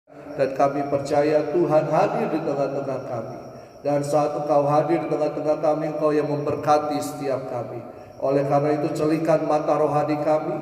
Dan kami percaya Tuhan hadir di tengah-tengah kami. Dan saat Engkau hadir di tengah-tengah kami, Engkau yang memberkati setiap kami. Oleh karena itu celikan mata rohani kami,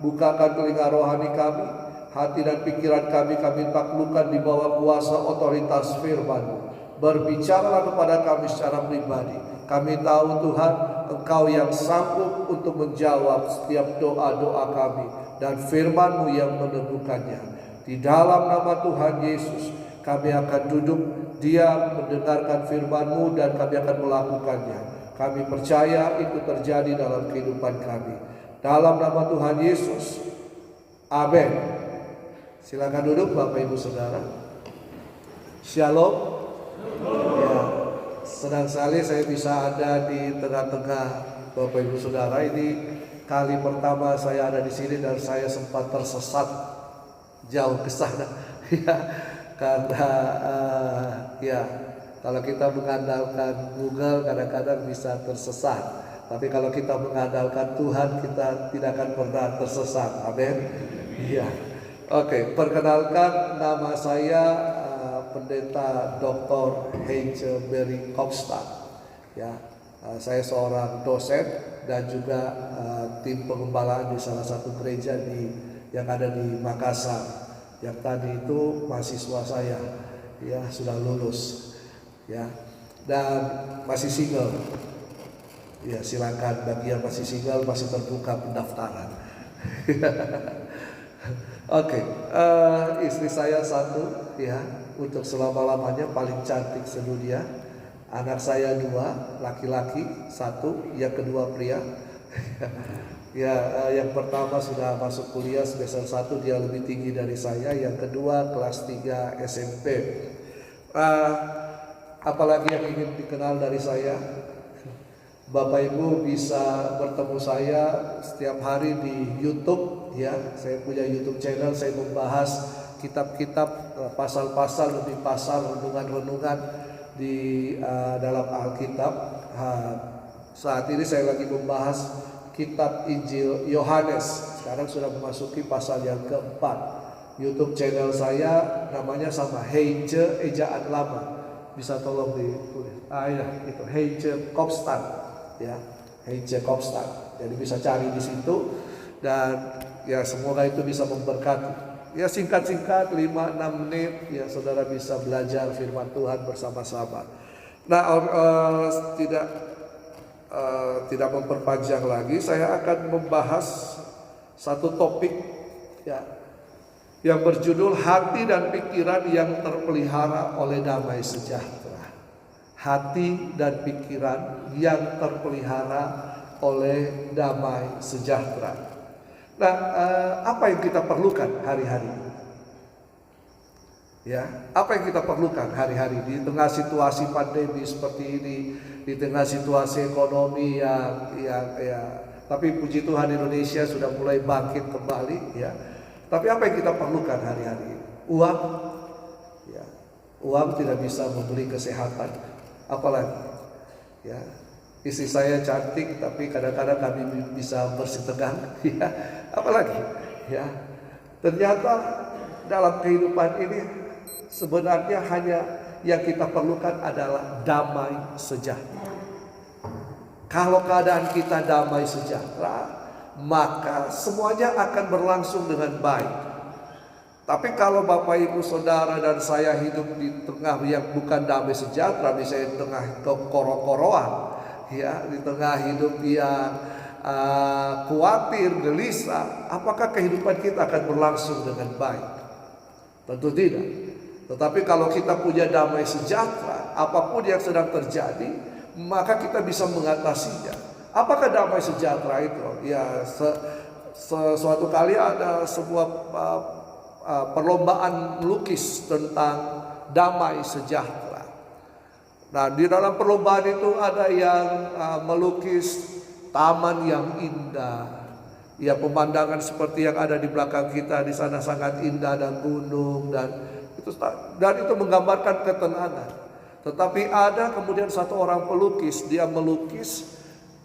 bukakan telinga rohani kami, hati dan pikiran kami taklukkan di bawah kuasa otoritas firman-Mu. Berbicaralah kepada kami secara pribadi. Kami tahu Tuhan, Engkau yang sanggup untuk menjawab setiap doa-doa kami, dan firman-Mu yang meneguhkannya. Di dalam nama Tuhan Yesus, kami akan duduk diam mendengarkan firman-Mu dan kami akan melakukannya. Kami percaya itu terjadi dalam kehidupan kami. Dalam nama Tuhan Yesus, amin. Silakan duduk Bapak Ibu Saudara. Shalom. Ya, senang sekali saya bisa ada di tengah-tengah Bapak Ibu Saudara. Ini kali pertama saya ada di sini dan saya sempat tersesat jauh ke sana. Ya, karena ya kalau kita mengandalkan Google kadang-kadang bisa tersesat. Tapi kalau kita mengandalkan Tuhan, kita tidak akan pernah tersesat. Amin. Iya. Oke, perkenalkan nama saya Pendeta Dr. H. Berry Kopstad. Ya, saya seorang dosen dan juga tim pengembalaan di salah satu gereja yang ada di Makassar. Yang tadi itu mahasiswa saya, ya sudah lulus, ya, dan masih single. Ya silakan bagi yang masih single masih terbuka pendaftaran. Oke, istri saya satu, ya, untuk selama-lamanya paling cantik sedunia. Anak saya 2, laki-laki 1, yang kedua pria. Ya, yang pertama sudah masuk kuliah semester 1, dia lebih tinggi dari saya. Yang kedua kelas 3 SMP. Apalagi yang ingin dikenal dari saya? Bapak Ibu bisa bertemu saya setiap hari di YouTube, ya. Saya punya YouTube channel, saya membahas kitab-kitab, pasal-pasal demi pasal, renungan-renungan di dalam Alkitab. Saat ini saya lagi membahas kitab Injil Yohanes. Sekarang sudah memasuki pasal yang keempat. YouTube channel saya namanya sama, Heije ejaan lama. Bisa tolong ditulis. Ya, itu Heije Kopstad, ya. Heije Kopstad. Jadi bisa cari di situ dan ya semoga itu bisa memberkati. Ya singkat-singkat 5-6 menit ya saudara bisa belajar firman Tuhan bersama-sama. Nah, tidak memperpanjang lagi, saya akan membahas satu topik, ya, yang berjudul hati dan pikiran yang terpelihara oleh damai sejahtera. Hati dan pikiran yang terpelihara oleh damai sejahtera. Nah, apa yang kita perlukan hari-hari? Ya, apa yang kita perlukan hari-hari di tengah situasi pandemi seperti ini, di tengah situasi ekonomi yang ya, tapi puji Tuhan Indonesia sudah mulai bangkit kembali, ya. Tapi apa yang kita perlukan hari-hari? Uang, ya. Uang tidak bisa membeli kesehatan, apalagi, ya. Istri saya cantik, tapi kadang-kadang kami bisa bersih tegang, ya. Apalagi, ya. Ternyata dalam kehidupan ini sebenarnya hanya yang kita perlukan adalah damai sejahtera. Kalau keadaan kita damai sejahtera, maka semuanya akan berlangsung dengan baik. Tapi kalau Bapak Ibu Saudara dan saya hidup di tengah yang bukan damai sejahtera, misalnya di tengah kekoro-koroan, ya, di tengah hidup yang khawatir, gelisah, apakah kehidupan kita akan berlangsung dengan baik? Tentu tidak. Tetapi kalau kita punya damai sejahtera, apapun yang sedang terjadi, maka kita bisa mengatasinya. Apakah damai sejahtera itu? Ya, suatu kali ada sebuah perlombaan melukis tentang damai sejahtera. Nah, di dalam perlombaan itu ada yang melukis taman yang indah. Ya, pemandangan seperti yang ada di belakang kita di sana sangat indah, dan gunung dan itu menggambarkan ketenangan. Tetapi ada kemudian satu orang pelukis, dia melukis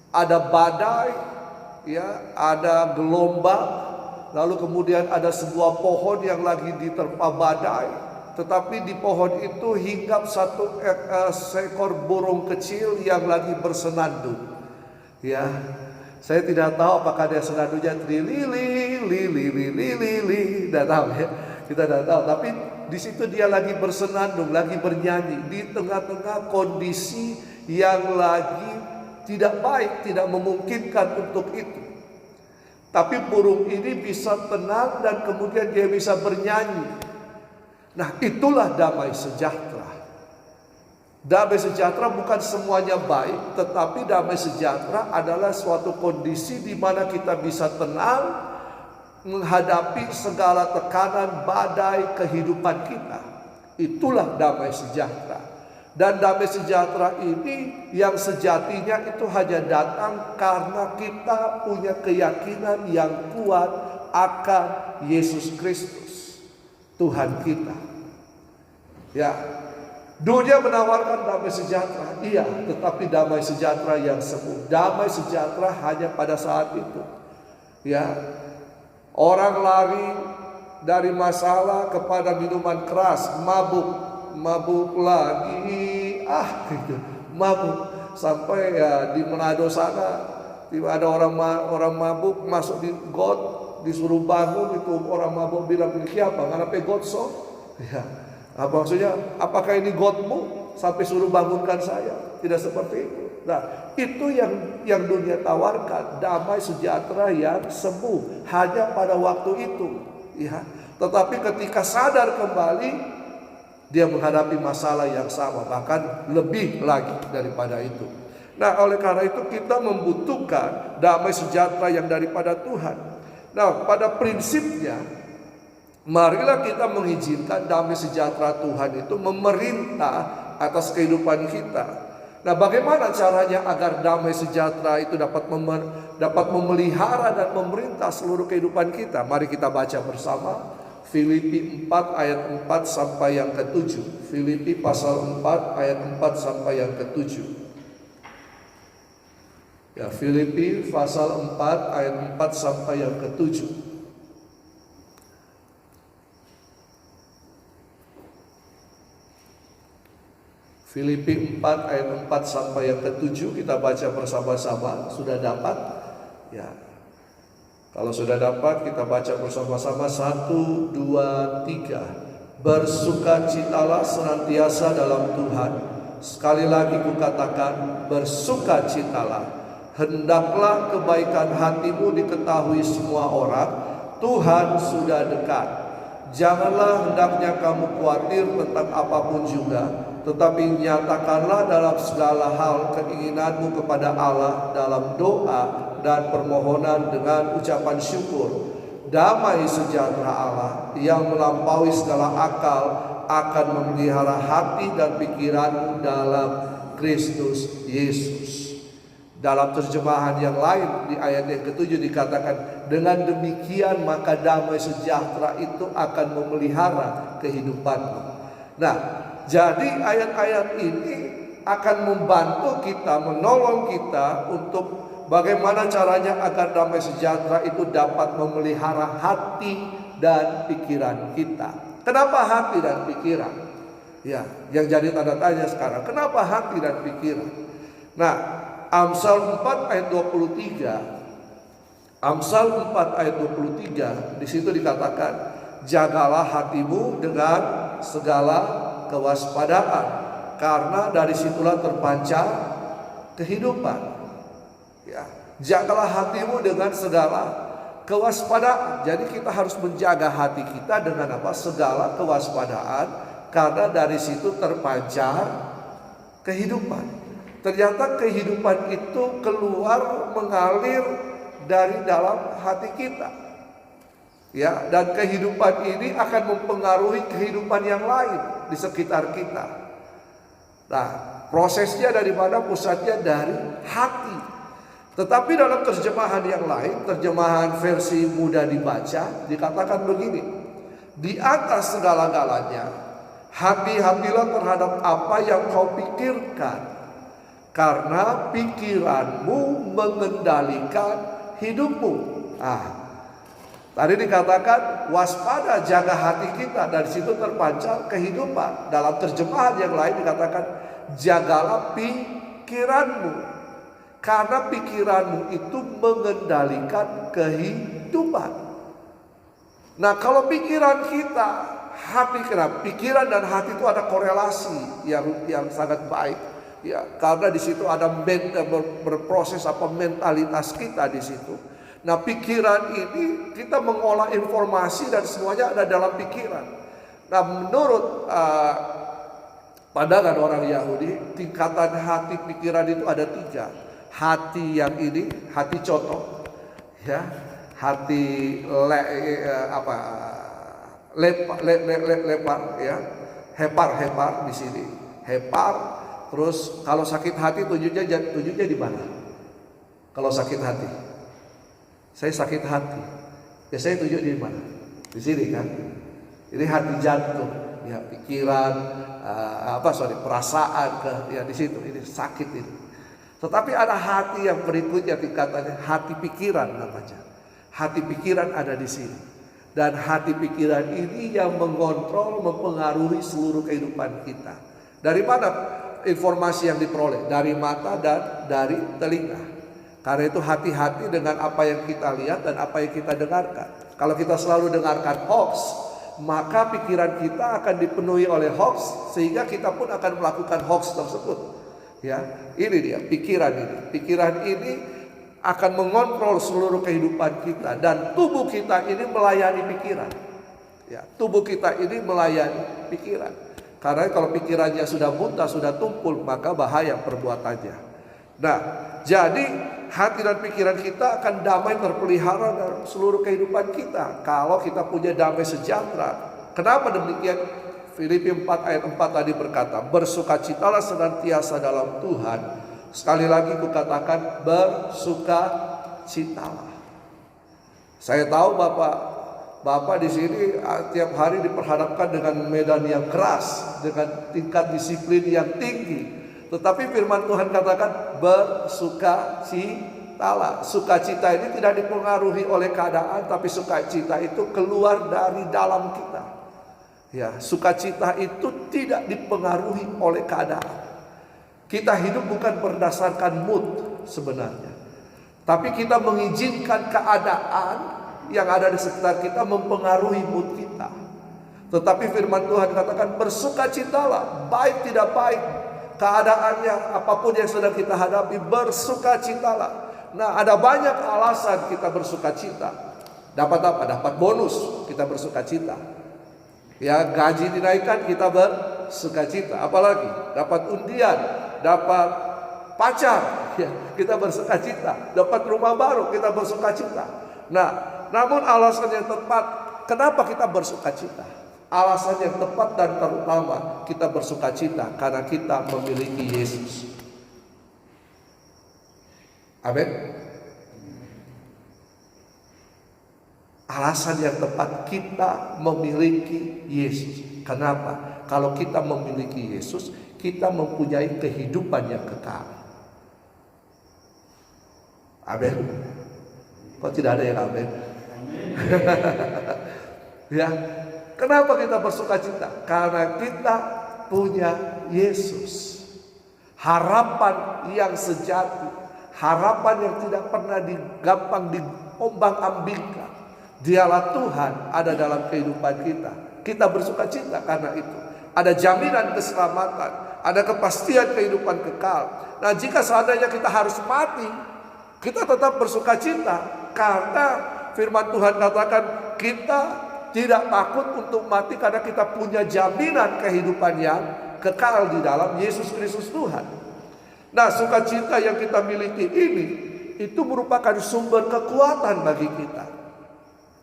ada badai, ya, ada gelombang, lalu kemudian ada sebuah pohon yang lagi diterpa badai, tetapi di pohon itu hinggap satu seekor burung kecil yang lagi bersenandung. Ya, saya tidak tahu apakah dia senandungnya trilili, lili, tidak tahu ya. Kita tidak tahu, tapi di situ dia lagi bersenandung, lagi bernyanyi di tengah-tengah kondisi yang lagi tidak baik, tidak memungkinkan untuk itu. Tapi burung ini bisa tenang dan kemudian dia bisa bernyanyi. Nah, itulah damai sejahtera. Damai sejahtera bukan semuanya baik, tetapi damai sejahtera adalah suatu kondisi di mana kita bisa tenang menghadapi segala tekanan badai kehidupan kita. Itulah damai sejahtera. Dan damai sejahtera ini yang sejatinya itu hanya datang karena kita punya keyakinan yang kuat akan Yesus Kristus, Tuhan kita. Ya, dunia menawarkan damai sejahtera, iya, tetapi damai sejahtera yang semu. Damai sejahtera hanya pada saat itu. Ya, orang lari dari masalah kepada minuman keras, mabuk lagi, gitu, mabuk sampai ya di Manado sana, tiba ada orang mabuk masuk di got, disuruh bangun, itu orang mabuk bilang, ini siapa? Nganape got so? Ya, apa maksudnya? Apakah ini gotmu sampai suruh bangunkan saya? Tidak seperti itu. Nah, itu yang dunia tawarkan, damai sejahtera yang semu hanya pada waktu itu. Ya, tetapi ketika sadar kembali, dia menghadapi masalah yang sama, bahkan lebih lagi daripada itu. Nah, oleh karena itu kita membutuhkan damai sejahtera yang daripada Tuhan. Nah, pada prinsipnya, marilah kita mengizinkan damai sejahtera Tuhan itu memerintah atas kehidupan kita. Nah, bagaimana caranya agar damai sejahtera itu dapat memelihara dan memerintah seluruh kehidupan kita? Mari kita baca bersama Filipi 4 ayat 4 sampai yang ke-7. Filipi pasal 4 ayat 4 sampai yang ke-7. Ya, Filipi pasal 4 ayat 4 sampai yang ke-7. Filipi 4 ayat 4 sampai yang ke-7 kita baca bersama-sama. Sudah dapat? Ya. Kalau sudah dapat kita baca bersama-sama 1, 2, 3. Bersukacitalah senantiasa dalam Tuhan. Sekali lagi kukatakan, bersukacitalah. Hendaklah kebaikan hatimu diketahui semua orang. Tuhan sudah dekat. Janganlah hendaknya kamu khawatir tentang apapun juga, tetapi nyatakanlah dalam segala hal keinginanmu kepada Allah dalam doa dan permohonan dengan ucapan syukur. Damai sejahtera Allah yang melampaui segala akal akan memelihara hati dan pikiranmu dalam Kristus Yesus. Dalam terjemahan yang lain di ayat yang ke-7 dikatakan, dengan demikian maka damai sejahtera itu akan memelihara kehidupanmu. Nah, jadi ayat-ayat ini akan membantu kita, menolong kita untuk bagaimana caranya agar damai sejahtera itu dapat memelihara hati dan pikiran kita. Kenapa hati dan pikiran? Ya, yang jadi tanda tanya sekarang, kenapa hati dan pikiran? Nah, Amsal 4 ayat 23. Amsal 4 ayat 23 di situ dikatakan, jagalah hatimu dengan segala kewaspadaan, karena dari situlah terpancar kehidupan. Ya, jagalah hatimu dengan segala kewaspadaan. Jadi kita harus menjaga hati kita dengan apa? Segala kewaspadaan, karena dari situ terpancar kehidupan. Ternyata kehidupan itu keluar mengalir dari dalam hati kita. Ya, dan kehidupan ini akan mempengaruhi kehidupan yang lain di sekitar kita. Nah, prosesnya dari mana? Pusatnya dari hati. Tetapi dalam terjemahan yang lain, terjemahan versi mudah dibaca, dikatakan begini: di atas segala-galanya, hati-hatilah terhadap apa yang kau pikirkan, karena pikiranmu mengendalikan hidupmu. Tadi dikatakan waspada, jaga hati kita, dari situ terpancar kehidupan. Dalam terjemahan yang lain dikatakan jagalah pikiranmu, karena pikiranmu itu mengendalikan kehidupan. Nah, kalau pikiran kita, pikiran dan hati itu ada korelasi yang sangat baik, ya, karena di situ ada berproses mentalitas kita di situ. Nah, pikiran ini kita mengolah informasi dan semuanya ada dalam pikiran. Nah, menurut pandangan orang Yahudi, tingkatan hati pikiran itu ada 3. Hati yang ini, hati contoh, ya, hati lepar, ya, hepar di sini, hepar. Terus kalau sakit hati tunjuknya di mana? Kalau sakit hati, saya sakit hati, ya saya tunjuk di mana? Di sini kan? Ini hati jantung, ya, pikiran, perasaan, ya di situ. Ini sakit ini. Tetapi ada hati yang berikutnya, tingkatannya hati pikiran namanya. Hati pikiran ada di sini. Dan hati pikiran ini yang mengontrol, mempengaruhi seluruh kehidupan kita. Dari mana informasi yang diperoleh? Dari mata dan dari telinga. Karena itu hati-hati dengan apa yang kita lihat dan apa yang kita dengarkan. Kalau kita selalu dengarkan hoax, maka pikiran kita akan dipenuhi oleh hoax, sehingga kita pun akan melakukan hoax tersebut. Ya, ini dia pikiran ini. Pikiran ini akan mengontrol seluruh kehidupan kita, dan tubuh kita ini melayani pikiran. Ya, tubuh kita ini melayani pikiran. Karena kalau pikirannya sudah muntah, sudah tumpul, maka bahaya perbuatannya. Nah, jadi hati dan pikiran kita akan damai terpelihara dalam seluruh kehidupan kita kalau kita punya damai sejahtera. Kenapa demikian? Filipi 4 ayat 4 tadi berkata, bersukacitalah senantiasa dalam Tuhan. Sekali lagi kukatakan, bersukacitalah. Saya tahu Bapak di sini tiap hari diperhadapkan dengan medan yang keras, dengan tingkat disiplin yang tinggi. Tetapi firman Tuhan katakan bersukacitalah. Sukacita ini tidak dipengaruhi oleh keadaan, tapi sukacita itu keluar dari dalam kita. Ya, sukacita itu tidak dipengaruhi oleh keadaan. Kita hidup bukan berdasarkan mood sebenarnya, tapi kita mengizinkan keadaan yang ada di sekitar kita mempengaruhi mood kita. Tetapi firman Tuhan katakan bersukacitalah, baik tidak baik keadaannya, apapun yang sedang kita hadapi, bersukacitalah. Nah, ada banyak alasan kita bersukacita. Dapat apa? Dapat bonus, kita bersukacita. Ya, gaji dinaikkan, kita bersukacita. Apalagi dapat undian, dapat pacar, ya, kita bersukacita. Dapat rumah baru, kita bersukacita. Nah, namun alasan yang tepat kenapa kita bersukacita? Alasan yang tepat dan terutama kita bersukacita karena kita memiliki Yesus. Amin. Alasan yang tepat kita memiliki Yesus. Kenapa? Kalau kita memiliki Yesus, kita mempunyai kehidupan yang kekal. Amin. Kok tidak ada yang amin? Ya, kenapa kita bersukacita? Karena kita punya Yesus. Harapan yang sejati, harapan yang tidak pernah gampang diombang-ambingkan. Dialah Tuhan ada dalam kehidupan kita. Kita bersukacita karena itu. Ada jaminan keselamatan, ada kepastian kehidupan kekal. Nah, jika seandainya kita harus mati, kita tetap bersukacita karena firman Tuhan katakan kita tidak takut untuk mati karena kita punya jaminan kehidupan yang kekal di dalam Yesus Kristus Tuhan. Nah, sukacita yang kita miliki ini itu merupakan sumber kekuatan bagi kita.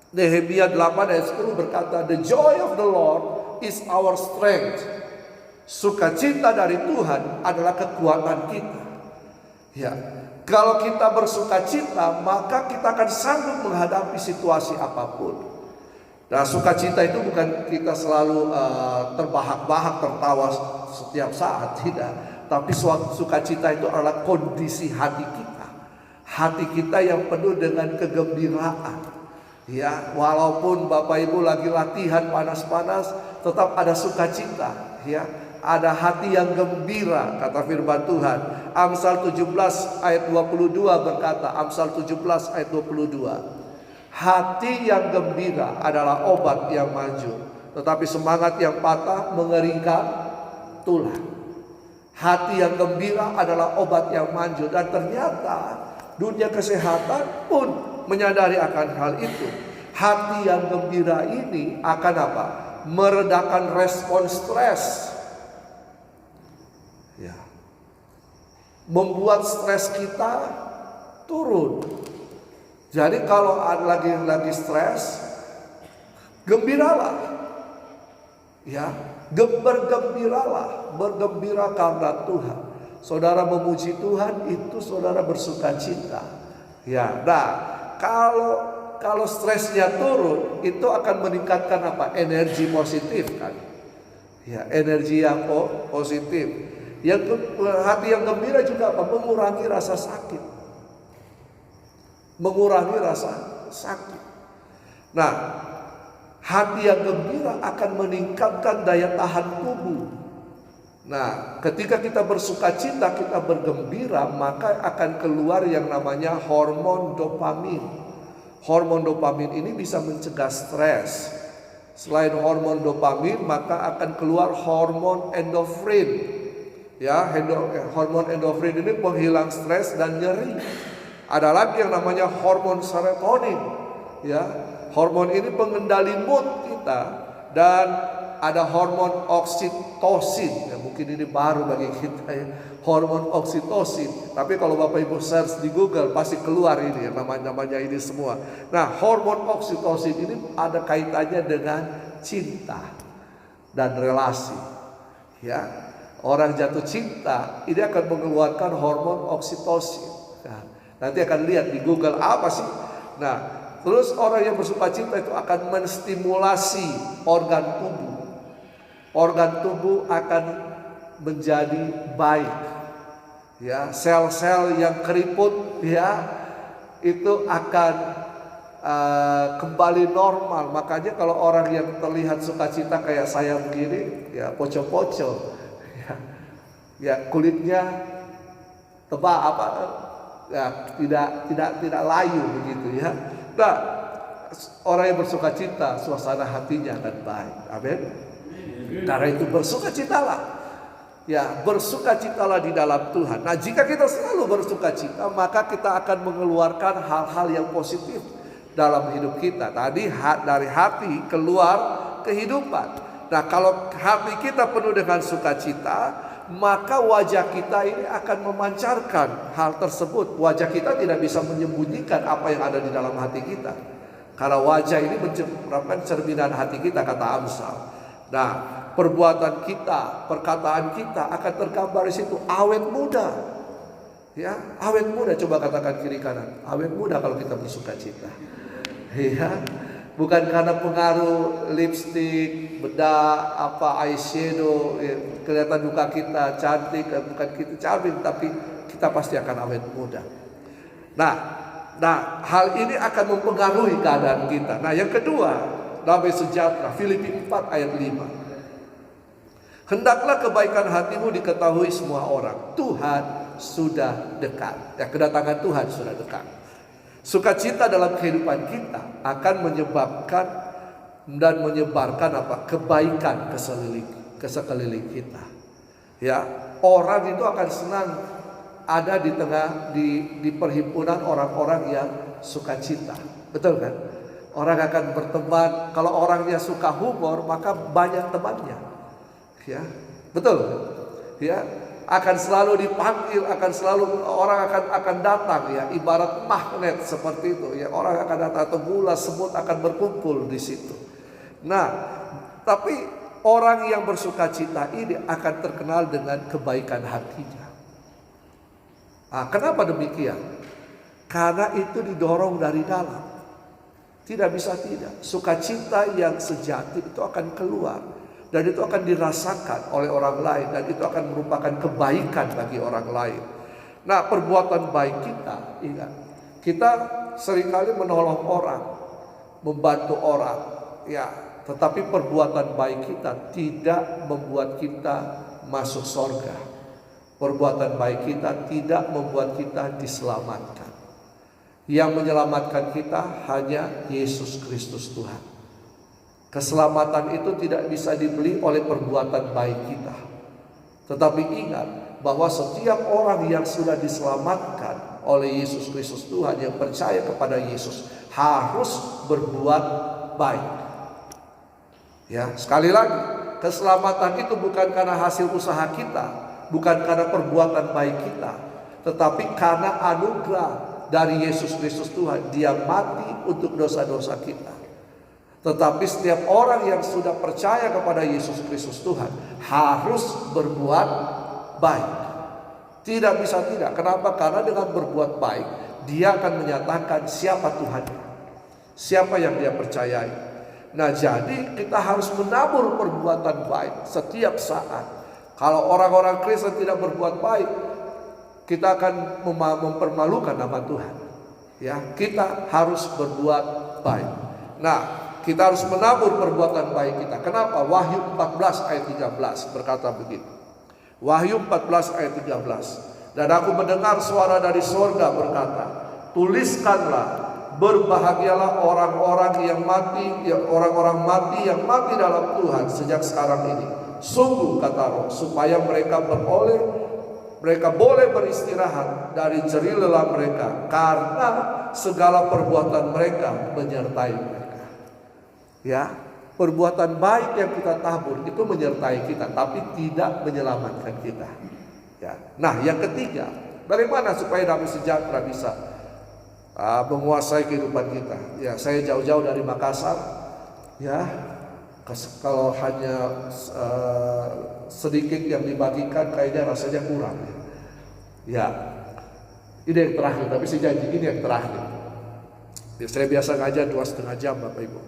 Nehemia 8 ayat 10 berkata, the joy of the Lord is our strength. Sukacita dari Tuhan adalah kekuatan kita. Ya, kalau kita bersukacita, maka kita akan sanggup menghadapi situasi apapun. Nah, sukacita itu bukan kita selalu terbahak-bahak, tertawa setiap saat, tidak. Tapi sukacita itu adalah kondisi hati kita. Hati kita yang penuh dengan kegembiraan. Ya, walaupun Bapak Ibu lagi latihan panas-panas, tetap ada sukacita. Ya, ada hati yang gembira, kata firman Tuhan. Amsal 17 ayat 22 berkata, Amsal 17 ayat 22. Hati yang gembira adalah obat yang manjur, tetapi semangat yang patah mengeringkan tulang. Hati yang gembira adalah obat yang manjur. Dan ternyata dunia kesehatan pun menyadari akan hal itu. Hati yang gembira ini akan apa? Meredakan respon stres. Ya. Membuat stres kita turun. Jadi kalau lagi stres, gembiralah. Ya, bergembiralah, bergembira karena Tuhan. Saudara memuji Tuhan, itu saudara bersuka cita. Ya, nah kalau stresnya turun, itu akan meningkatkan apa? Energi positif kan? Ya, energi yang positif. Yang hati yang gembira juga apa? Mengurangi rasa sakit. Mengurangi rasa sakit. Nah, hati yang gembira akan meningkatkan daya tahan tubuh. Nah, ketika kita bersuka cita, kita bergembira, maka akan keluar yang namanya hormon dopamin. Hormon dopamin ini bisa mencegah stres. Selain hormon dopamin, maka akan keluar hormon endorfin. Ya, hormon endorfin ini penghilang stres dan nyeri. Ada lagi yang namanya hormon serotonin. Ya, hormon ini pengendali mood kita. Dan ada hormon oksitosin. Ya, mungkin ini baru bagi kita ya, hormon oksitosin. Tapi kalau Bapak Ibu search di Google pasti keluar ini ya, namanya ini semua. Nah, hormon oksitosin ini ada kaitannya dengan cinta dan relasi. Ya, orang jatuh cinta ini akan mengeluarkan hormon oksitosin. Nah, nanti akan lihat di Google apa sih. Nah, terus orang yang bersuka cita itu akan menstimulasi organ tubuh. Organ tubuh akan menjadi baik. Ya, sel-sel yang keriput ya itu akan kembali normal. Makanya kalau orang yang terlihat sukacita kayak saya begini, ya poco-poco. Ya, kulitnya tebal apa? Ya, tidak layu begitu ya. Nah, orang yang bersukacita, suasana hatinya akan baik. Amin. Karena itu bersukacitalah. Ya, bersukacitalah di dalam Tuhan. Nah, jika kita selalu bersukacita, maka kita akan mengeluarkan hal-hal yang positif dalam hidup kita. Tadi dari hati keluar kehidupan. Nah, kalau hati kita penuh dengan sukacita, maka wajah kita ini akan memancarkan hal tersebut. Wajah kita tidak bisa menyembunyikan apa yang ada di dalam hati kita. Karena wajah ini merupakan cerminan hati kita, kata Amsal. Nah, perbuatan kita, perkataan kita akan tergambar di situ. Awet muda. Ya, awet muda. Coba katakan kiri kanan. Awet muda kalau kita bersukacita. Ya. Bukan karena pengaruh lipstik, bedak, eyeshadow, ya, kelihatan muka kita cantik, bukan kita cantik, tapi kita pasti akan awet muda. Nah, hal ini akan mempengaruhi keadaan kita. Nah, yang kedua, damai sejahtera, Filipi 4 ayat 5. Hendaklah kebaikan hatimu diketahui semua orang. Tuhan sudah dekat. Ya, kedatangan Tuhan sudah dekat. Sukacita dalam kehidupan kita akan menyebabkan dan menyebarkan apa? Kebaikan ke sekeliling kita. Ya, orang itu akan senang ada di tengah di perhimpunan orang-orang yang sukacita. Betul kan? Orang akan berteman, kalau orangnya suka humor, maka banyak temannya. Ya, betul. Ya, akan selalu dipanggil, orang akan datang ya, ibarat magnet seperti itu ya, orang akan datang atau bola semut akan berkumpul di situ. Nah, tapi orang yang bersukacita ini akan terkenal dengan kebaikan hatinya. Nah, kenapa demikian? Karena itu didorong dari dalam. Tidak bisa tidak. Sukacita yang sejati itu akan keluar. Dan itu akan dirasakan oleh orang lain. Dan itu akan merupakan kebaikan bagi orang lain. Nah, perbuatan baik kita, ingat, kita seringkali menolong orang. membantu orang, ya, tetapi perbuatan baik kita tidak membuat kita masuk surga. Perbuatan baik kita tidak membuat kita diselamatkan. Yang menyelamatkan kita hanya Yesus Kristus Tuhan. Keselamatan itu tidak bisa dibeli oleh perbuatan baik kita. Tetapi ingat bahwa setiap orang yang sudah diselamatkan oleh Yesus Kristus Tuhan, yang percaya kepada Yesus, harus berbuat baik. Ya, sekali lagi, keselamatan itu bukan karena hasil usaha kita, bukan karena perbuatan baik kita, tetapi karena anugerah dari Yesus Kristus Tuhan. Dia mati untuk dosa-dosa kita. Tetapi setiap orang yang sudah percaya kepada Yesus Kristus Tuhan harus berbuat baik. Tidak bisa tidak. Kenapa? Karena dengan berbuat baik, dia akan menyatakan siapa Tuhannya, siapa yang dia percayai. Nah, jadi kita harus menabur perbuatan baik setiap saat. Kalau orang-orang Kristen tidak berbuat baik, kita akan mempermalukan nama Tuhan. Ya, kita harus berbuat baik. Nah, kita harus menabur perbuatan baik kita. Kenapa? Wahyu 14 ayat 13 berkata begitu. Wahyu 14 ayat 13. Dan aku mendengar suara dari surga berkata, tuliskanlah, berbahagialah orang-orang yang mati, orang-orang mati yang mati dalam Tuhan sejak sekarang ini. Sungguh, kata Roh, supaya mereka boleh beristirahat dari jerih lelah mereka, karena segala perbuatan mereka menyertai mereka. Ya, perbuatan baik yang kita tabur itu menyertai kita, tapi tidak menyelamatkan kita. Ya. Nah, yang ketiga, bagaimana supaya damai sejahtera bisa menguasai kehidupan kita? Ya, saya jauh-jauh dari Makassar. Ya, kalau hanya sedikit yang dibagikan kayaknya rasanya kurang. Ya, ini yang terakhir. Tapi saya janji ini yang terakhir. Ya, saya biasa ngajar 2,5 jam, Bapak Ibu.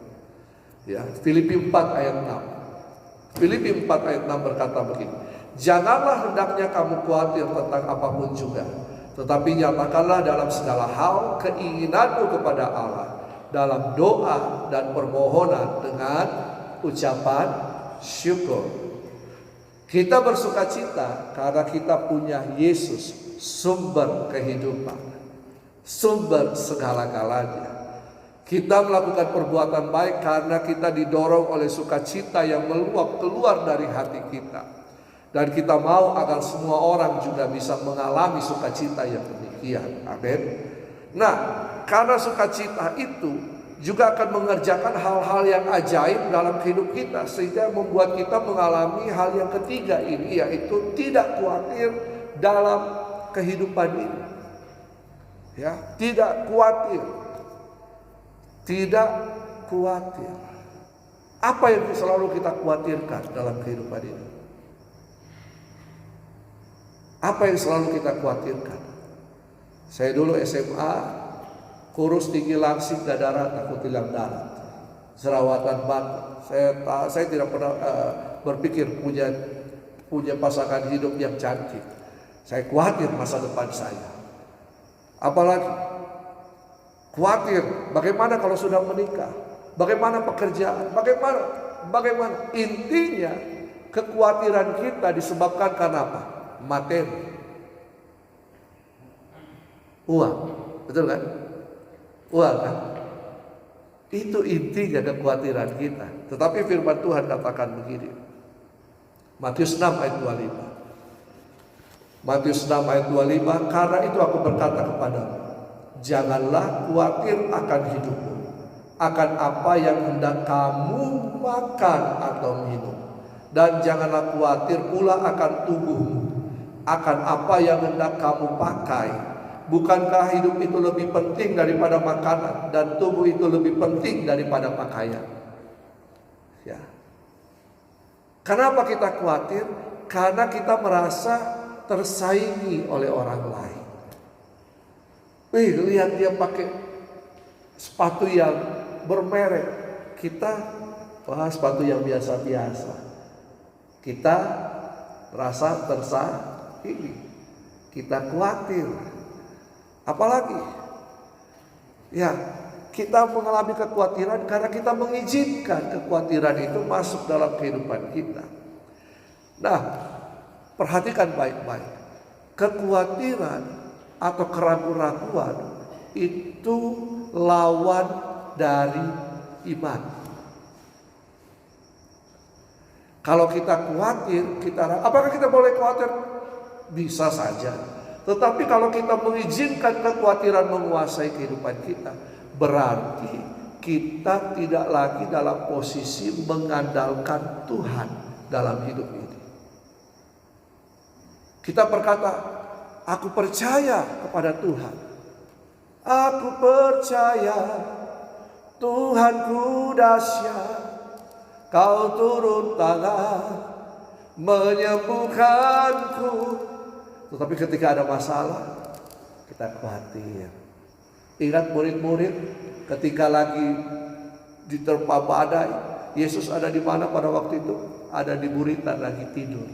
Ya, Filipi 4 ayat 6. Filipi 4 ayat 6 berkata begini. Janganlah hendaknya kamu khawatir tentang apapun juga, tetapi nyatakanlah dalam segala hal keinginanmu kepada Allah dalam doa dan permohonan dengan ucapan syukur. Kita bersukacita karena kita punya Yesus, sumber kehidupan, sumber segala-galanya. Kita melakukan perbuatan baik karena kita didorong oleh sukacita yang meluap keluar dari hati kita. Dan kita mau agar semua orang juga bisa mengalami sukacita yang demikian. Amin. Nah, karena sukacita itu juga akan mengerjakan hal-hal yang ajaib dalam hidup kita, sehingga membuat kita mengalami hal yang ketiga ini, yaitu tidak khawatir dalam kehidupan ini. Ya, tidak khawatir. Tidak khawatir. Apa yang selalu kita khawatirkan dalam kehidupan ini? Apa yang selalu kita khawatirkan? Saya dulu SMA, kurus, tinggi, langsing, dada rata, takut hilang darat, jerawatan batu. Saya tidak pernah berpikir punya pasangan hidup yang cantik. Saya khawatir masa depan saya. Apalagi khawatir bagaimana kalau sudah menikah, bagaimana pekerjaan, bagaimana. Intinya kekhawatiran kita disebabkan karena apa? Materi, uang, betul kan? Uang kan? Itu intinya kekhawatiran kita. Tetapi firman Tuhan katakan begini, Matius 6 ayat 25. Matius 6 ayat 25, karena itu aku berkata kepadamu, janganlah khawatir akan hidupmu, akan apa yang hendak kamu makan atau minum, dan janganlah khawatir pula akan tubuhmu, akan apa yang hendak kamu pakai. Bukankah hidup itu lebih penting daripada makanan, dan tubuh itu lebih penting daripada pakaian? Ya. Kenapa kita khawatir? Karena kita merasa tersaingi oleh orang lain. Lihat dia pakai sepatu yang bermerek, kita sepatu yang biasa-biasa. Kita merasa tersaingi, kita khawatir. Apalagi, ya, Kita mengalami kekhawatiran karena kita mengizinkan kekhawatiran itu masuk dalam kehidupan kita. Nah, perhatikan baik-baik. Kekhawatiran atau keraguan-raguan itu lawan dari iman. Kalau kita khawatir, apakah kita boleh khawatir? Bisa saja. Tetapi kalau kita mengizinkan kekhawatiran menguasai kehidupan kita, berarti kita tidak lagi dalam posisi mengandalkan Tuhan dalam hidup ini. Kita berkata, aku percaya kepada Tuhan. Aku percaya Tuhanku dahsyat, Kau turun tangan menyembuhkanku. Tetapi ketika ada masalah, kita khawatir. Ingat murid-murid ketika lagi diterpa badai, Yesus ada di mana pada waktu itu? Ada di buritan lagi tidur.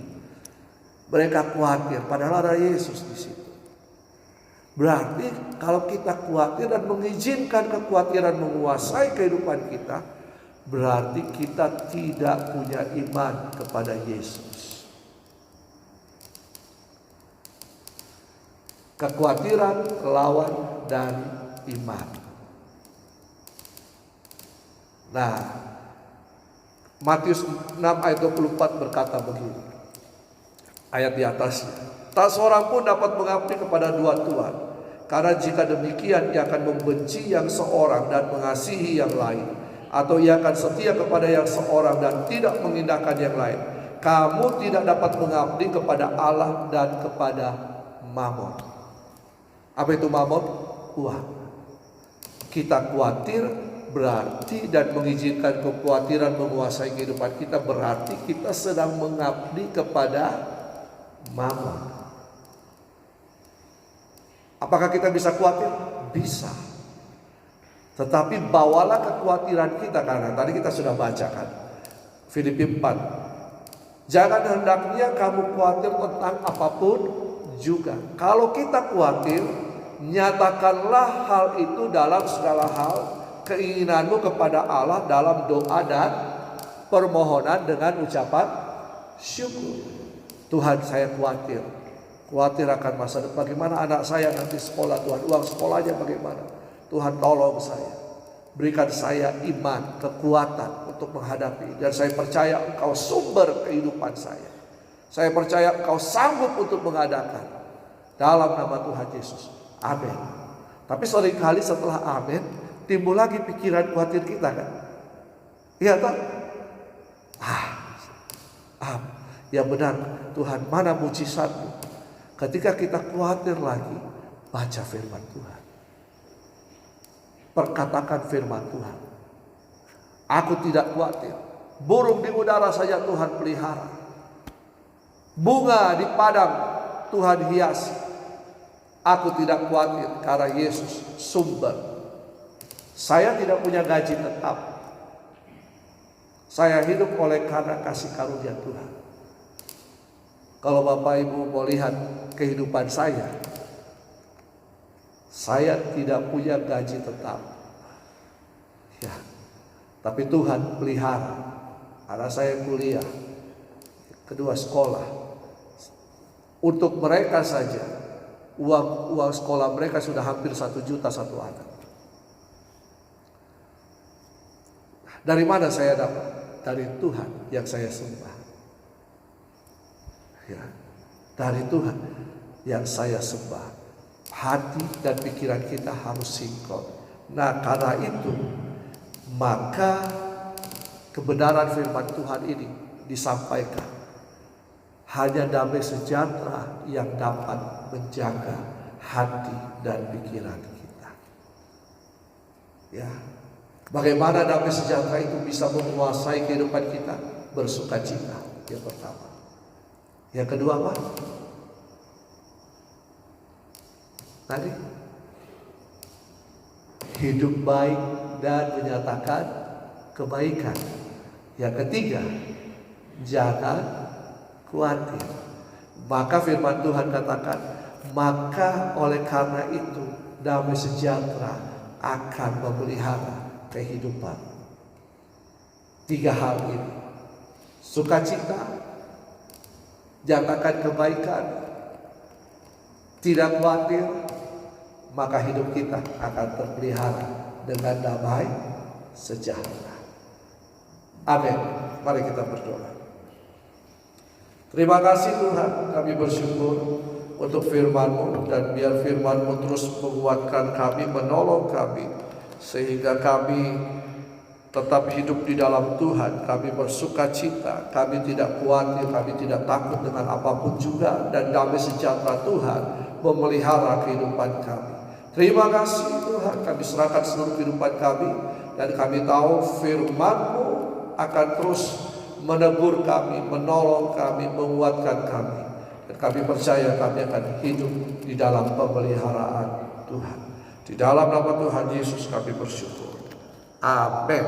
Mereka khawatir, padahal ada Yesus di situ. Berarti kalau kita khawatir dan mengizinkan kekhawatiran menguasai kehidupan kita, berarti kita tidak punya iman kepada Yesus. Kekhawatiran lawan dari iman. Nah, Matius 6 ayat 24 berkata begini. Ayat di atasnya. Tak seorang pun dapat mengabdi kepada dua tuan. Karena jika demikian ia akan membenci yang seorang dan mengasihi yang lain. Atau ia akan setia kepada yang seorang dan tidak mengindahkan yang lain. Kamu tidak dapat mengabdi kepada Allah dan kepada Mamon. Apa itu Mamon? Uang. Kita khawatir berarti dan mengizinkan kekhawatiran menguasai kehidupan kita, berarti kita sedang mengabdi kepada Mamon. Apakah kita bisa khawatir? Bisa. Tetapi bawalah kekhawatiran kita, karena tadi kita sudah bacakan Filipi 4. Jangan hendaknya kamu khawatir tentang apapun juga. Kalau kita khawatir, nyatakanlah hal itu dalam segala hal, keinginanmu kepada Allah dalam doa dan permohonan dengan ucapan syukur. Tuhan, saya khawatir akan masa depan. Bagaimana anak saya nanti sekolah, Tuhan, uang sekolahnya bagaimana? Tuhan, tolong saya, berikan saya iman, kekuatan untuk menghadapi. Dan saya percaya Engkau sumber kehidupan saya. Saya percaya Engkau sanggup untuk mengadakan. Dalam nama Tuhan Yesus, amin. Tapi seringkali setelah amin, timbul lagi pikiran khawatir kita, kan? Iya tak? Ya benar, Tuhan, mana mujizatmu? Ketika kita khawatir lagi, baca firman Tuhan. Perkatakan firman Tuhan. Aku tidak khawatir. Burung di udara saja Tuhan pelihara. Bunga di padang Tuhan hiasi. Aku tidak khawatir karena Yesus sumber. Saya tidak punya gaji tetap. Saya hidup oleh karena kasih karunia Tuhan. Kalau Bapak Ibu mau lihat kehidupan saya tidak punya gaji tetap. Ya, tapi Tuhan pelihara. Karena saya kuliah, kedua sekolah. Untuk mereka saja, uang sekolah mereka sudah hampir 1 juta satu anak. Dari mana saya dapat? Dari Tuhan yang saya sembah. Ya, dari Tuhan yang saya sembah. Hati dan pikiran kita harus sinkron. Nah, karena itu maka kebenaran firman Tuhan ini disampaikan. Hanya damai sejahtera yang dapat menjaga hati dan pikiran kita. Ya, bagaimana damai sejahtera itu bisa menguasai kehidupan kita? Bersukacita, yang pertama. Yang kedua apa? Tadi hidup baik dan menyatakan kebaikan. Yang ketiga, jangan khawatir. Maka firman Tuhan katakan, maka oleh karena itu damai sejahtera akan memelihara kehidupan. 3 hal ini, sukacita, nyatakan kebaikan, tidak khawatir, maka hidup kita akan terpelihara dengan damai sejahtera. Amin. Mari kita berdoa. Terima kasih Tuhan, kami bersyukur untuk firman-Mu, dan biar firman-Mu terus menguatkan kami, menolong kami, sehingga kami tetap hidup di dalam Tuhan. Kami bersuka cita, kami tidak khawatir, kami tidak takut dengan apapun juga, dan damai sejahtera Tuhan memelihara kehidupan kami. Terima kasih Tuhan, kami serahkan seluruh kehidupan kami, dan kami tahu firman-Mu akan terus menegur kami, menolong kami, menguatkan kami. Dan kami percaya kami akan hidup di dalam pemeliharaan Tuhan. Di dalam nama Tuhan Yesus kami bersyukur. Amin.